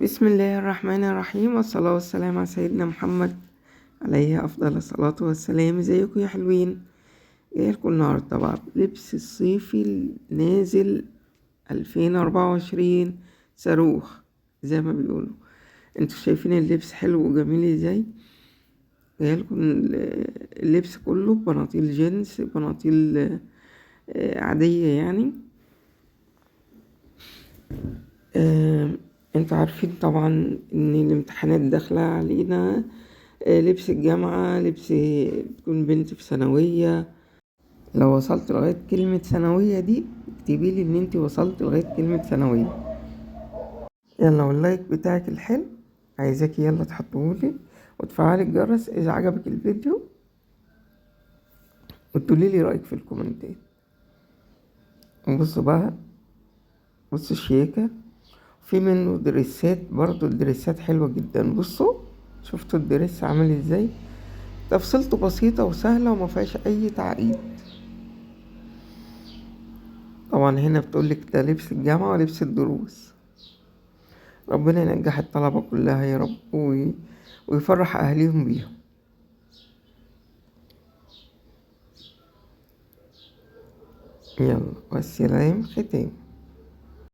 بسم الله الرحمن الرحيم، والصلاة والسلام على سيدنا محمد عليه أفضل الصلاة والسلام. ازيكم يا حلوين؟ جايلكم النهاردة بقى لبس الصيفي نازل 2024 صاروخ زي ما بيقولوا. انتوا شايفين اللبس حلو وجميل ازاي؟ جايلكم اللبس كله بناطيل جينز، بناطيل عادية يعني. انتوا عارفين طبعا ان الامتحانات داخلة علينا. لبس الجامعة، لبس تكون بنت في ثانوية. لو وصلت لغاية كلمة ثانوية دي اكتبيلي ان انتي وصلت لغاية كلمة ثانوية. يلا، واللايك بتاعك الحلو عايزاكي يلا تحطهولي وتفعلي الجرس اذا عجبك الفيديو، وتقوليلي رأيك في الكومنتات. بصوا بقى، بصوا الشياكة. في منه دريسات برضو، الدريسات حلوة جدا. بصوا، شفتوا الدريس عامل ازاي؟ تفصيلته بسيطة وسهلة وما فيهاش اي تعقيد. طبعا هنا بتقولك ده لبس الجامعة ولبس الدروس. ربنا ينجح الطلبة كلها يا رب ويفرح اهليهم بيهم. يلا، والسلام ختام.